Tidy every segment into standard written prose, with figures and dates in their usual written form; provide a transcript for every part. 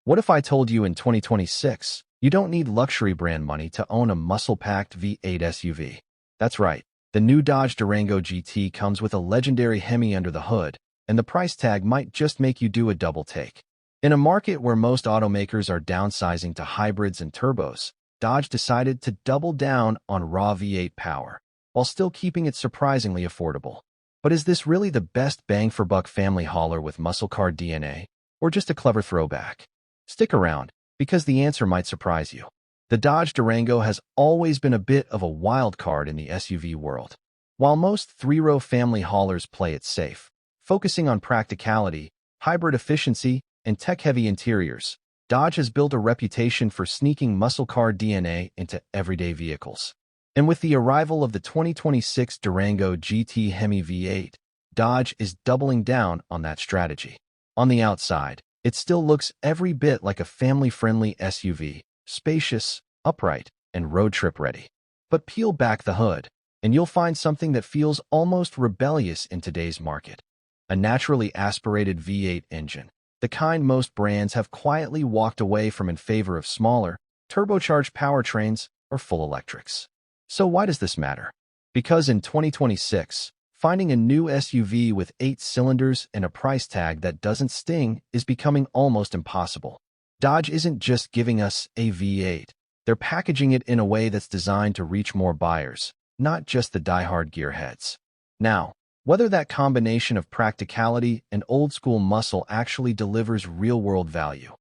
What if I told you in 2026, you don't need luxury brand money to own a muscle-packed V8 SUV? That's right. The new Dodge Durango GT comes with a legendary Hemi under the hood, and the price tag might just make you do a double take. In a market where most automakers are downsizing to hybrids and turbos, Dodge decided to double down on raw V8 power, while still keeping it surprisingly affordable. But is this really the best bang-for-buck family hauler with muscle car DNA, or just a clever throwback? Stick around, because the answer might surprise you. The Dodge Durango has always been a bit of a wild card in the SUV world. While most three-row family haulers play it safe, focusing on practicality, hybrid efficiency, and tech-heavy interiors, Dodge has built a reputation for sneaking muscle car DNA into everyday vehicles. And with the arrival of the 2026 Durango GT HEMI V8, Dodge is doubling down on that strategy. On the outside, it still looks every bit like a family-friendly SUV, spacious, upright, and road trip ready. But peel back the hood, and you'll find something that feels almost rebellious in today's market. A naturally aspirated V8 engine, the kind most brands have quietly walked away from in favor of smaller, turbocharged powertrains or full electrics. So why does this matter? Because in 2026, finding a new SUV with 8 cylinders and a price tag that doesn't sting is becoming almost impossible. Dodge isn't just giving us a V8. They're packaging it in a way that's designed to reach more buyers, not just the die-hard gearheads. Now, whether that combination of practicality and old-school muscle actually delivers real-world value,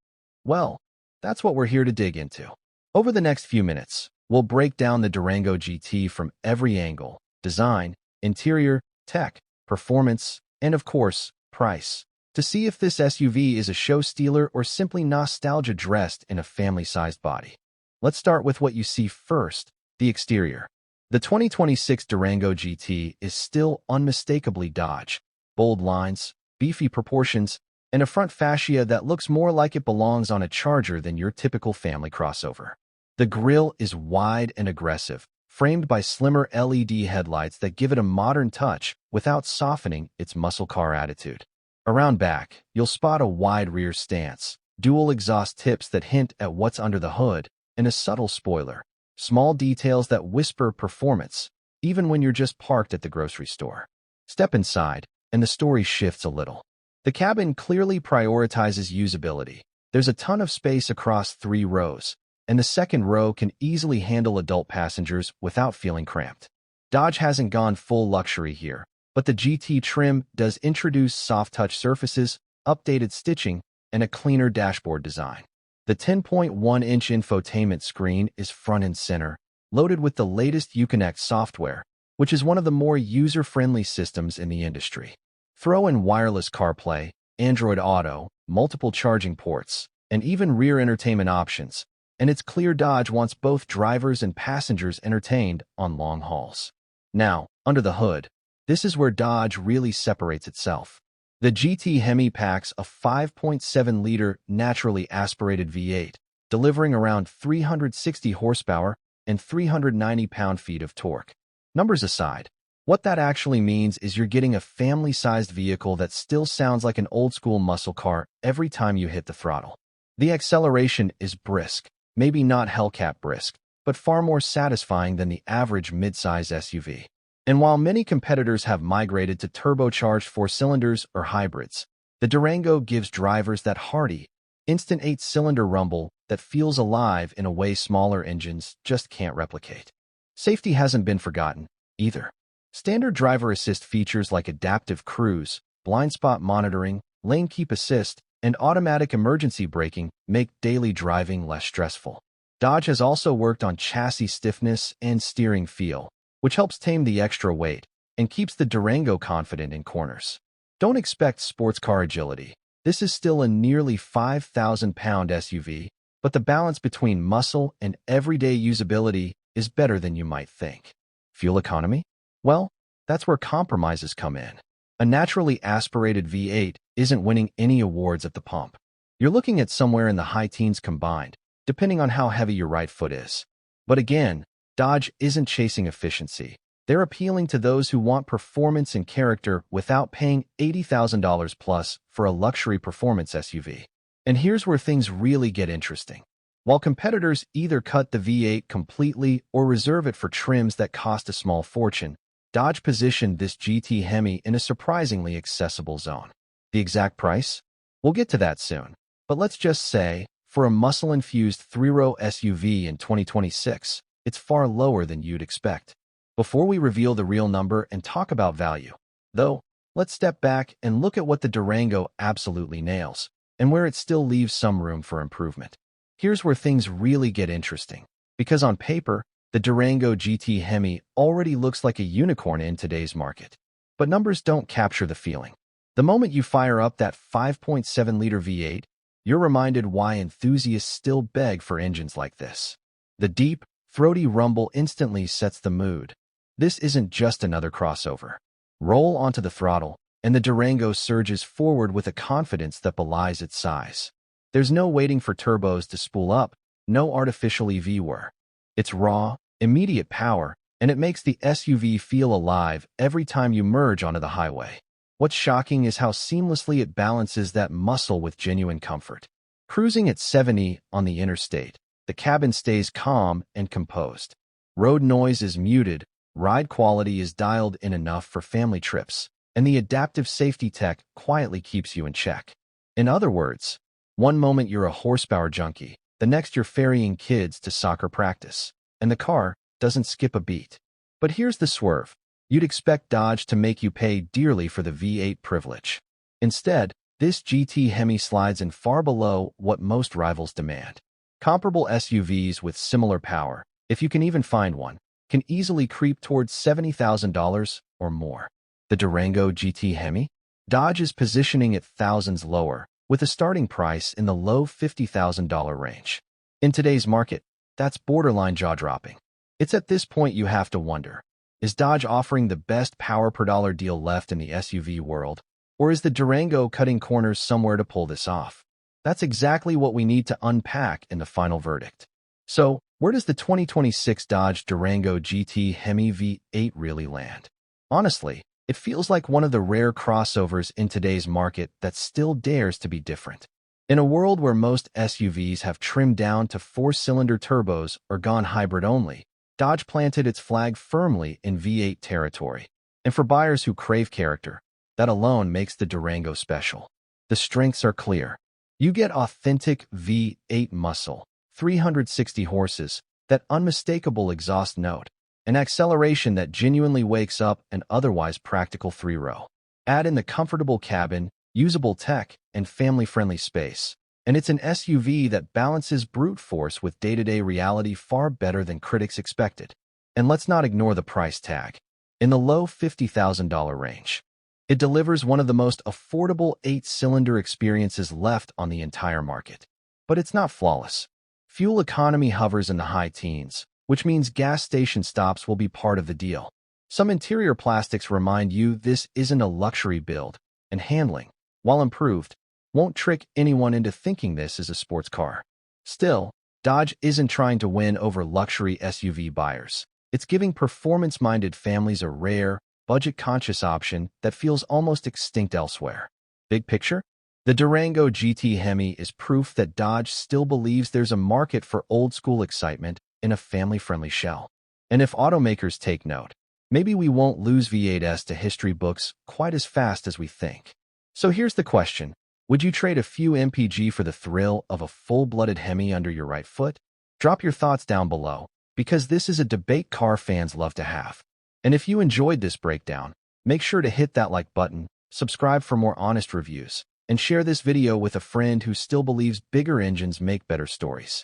well, that's what we're here to dig into. Over the next few minutes, we'll break down the Durango GT from every angle: design, interior, tech, performance, and of course, price, to see if this SUV is a show stealer or simply nostalgia dressed in a family-sized body. Let's start with what you see first: the exterior. The 2026 Durango GT is still unmistakably Dodge. Bold lines, beefy proportions, and a front fascia that looks more like it belongs on a Charger than your typical family crossover. The grille is wide and aggressive, framed by slimmer LED headlights that give it a modern touch without softening its muscle car attitude. Around back, you'll spot a wide rear stance, dual exhaust tips that hint at what's under the hood, and a subtle spoiler. Small details that whisper performance, even when you're just parked at the grocery store. Step inside, and the story shifts a little. The cabin clearly prioritizes usability. There's a ton of space across 3 rows, and the second row can easily handle adult passengers without feeling cramped. Dodge hasn't gone full luxury here, but the GT trim does introduce soft-touch surfaces, updated stitching, and a cleaner dashboard design. The 10.1-inch infotainment screen is front and center, loaded with the latest Uconnect software, which is one of the more user-friendly systems in the industry. Throw in wireless CarPlay, Android Auto, multiple charging ports, and even rear entertainment options, and it's clear Dodge wants both drivers and passengers entertained on long hauls. Now, under the hood, this is where Dodge really separates itself. The GT HEMI packs a 5.7-liter naturally aspirated V8, delivering around 360 horsepower and 390 pound-feet of torque. Numbers aside, what that actually means is you're getting a family-sized vehicle that still sounds like an old-school muscle car every time you hit the throttle. The acceleration is brisk, maybe not Hellcat brisk, but far more satisfying than the average mid-size SUV. And while many competitors have migrated to turbocharged 4-cylinders or hybrids, the Durango gives drivers that hearty, instant 8-cylinder rumble that feels alive in a way smaller engines just can't replicate. Safety hasn't been forgotten, either. Standard driver assist features like adaptive cruise, blind spot monitoring, lane keep assist, and automatic emergency braking make daily driving less stressful. Dodge has also worked on chassis stiffness and steering feel, which helps tame the extra weight and keeps the Durango confident in corners. Don't expect sports car agility. This is still a nearly 5,000-pound SUV, but the balance between muscle and everyday usability is better than you might think. Fuel economy? Well, that's where compromises come in. A naturally aspirated V8 isn't winning any awards at the pump. You're looking at somewhere in the high teens combined, depending on how heavy your right foot is. But again, Dodge isn't chasing efficiency. They're appealing to those who want performance and character without paying $80,000 plus for a luxury performance SUV. And here's where things really get interesting. While competitors either cut the V8 completely or reserve it for trims that cost a small fortune, Dodge positioned this GT HEMI in a surprisingly accessible zone. The exact price? We'll get to that soon. But let's just say, for a muscle-infused three-row SUV in 2026, it's far lower than you'd expect. Before we reveal the real number and talk about value, though, let's step back and look at what the Durango absolutely nails, and where it still leaves some room for improvement. Here's where things really get interesting, because on paper, the Durango GT HEMI already looks like a unicorn in today's market. But numbers don't capture the feeling. The moment you fire up that 5.7-liter V8, you're reminded why enthusiasts still beg for engines like this. The deep, throaty rumble instantly sets the mood. This isn't just another crossover. Roll onto the throttle, and the Durango surges forward with a confidence that belies its size. There's no waiting for turbos to spool up, no artificial EV whir. It's raw, immediate power, and it makes the SUV feel alive every time you merge onto the highway. What's shocking is how seamlessly it balances that muscle with genuine comfort. Cruising at 70 on the interstate, the cabin stays calm and composed. Road noise is muted, ride quality is dialed in enough for family trips, and the adaptive safety tech quietly keeps you in check. In other words, one moment you're a horsepower junkie, the next you're ferrying kids to soccer practice, and the car doesn't skip a beat. But here's the swerve. You'd expect Dodge to make you pay dearly for the V8 privilege. Instead, this GT HEMI slides in far below what most rivals demand. Comparable SUVs with similar power, if you can even find one, can easily creep towards $70,000 or more. The Durango GT HEMI? Dodge is positioning it thousands lower, with a starting price in the low $50,000 range. In today's market, that's borderline jaw-dropping. It's at this point you have to wonder, is Dodge offering the best power per dollar deal left in the SUV world, or is the Durango cutting corners somewhere to pull this off? That's exactly what we need to unpack in the final verdict. So, where does the 2026 Dodge Durango GT HEMI V8 really land? Honestly, it feels like one of the rare crossovers in today's market that still dares to be different. In a world where most SUVs have trimmed down to four-cylinder turbos or gone hybrid only, Dodge planted its flag firmly in V8 territory. And for buyers who crave character, that alone makes the Durango special. The strengths are clear. You get authentic V8 muscle, 360 horses, that unmistakable exhaust note, an acceleration that genuinely wakes up an otherwise practical three-row. Add in the comfortable cabin, usable tech, and family-friendly space, and it's an SUV that balances brute force with day-to-day reality far better than critics expected. And let's not ignore the price tag. In the low $50,000 range, it delivers one of the most affordable 8-cylinder experiences left on the entire market. But it's not flawless. Fuel economy hovers in the high teens, which means gas station stops will be part of the deal. Some interior plastics remind you this isn't a luxury build, and handling, while improved, won't trick anyone into thinking this is a sports car. Still, Dodge isn't trying to win over luxury SUV buyers. It's giving performance-minded families a rare, budget-conscious option that feels almost extinct elsewhere. Big picture? The Durango GT HEMI is proof that Dodge still believes there's a market for old-school excitement in a family-friendly shell. And if automakers take note, maybe we won't lose V8s to history books quite as fast as we think. So here's the question. Would you trade a few MPG for the thrill of a full-blooded HEMI under your right foot? Drop your thoughts down below, because this is a debate car fans love to have. And if you enjoyed this breakdown, make sure to hit that like button, subscribe for more honest reviews, and share this video with a friend who still believes bigger engines make better stories.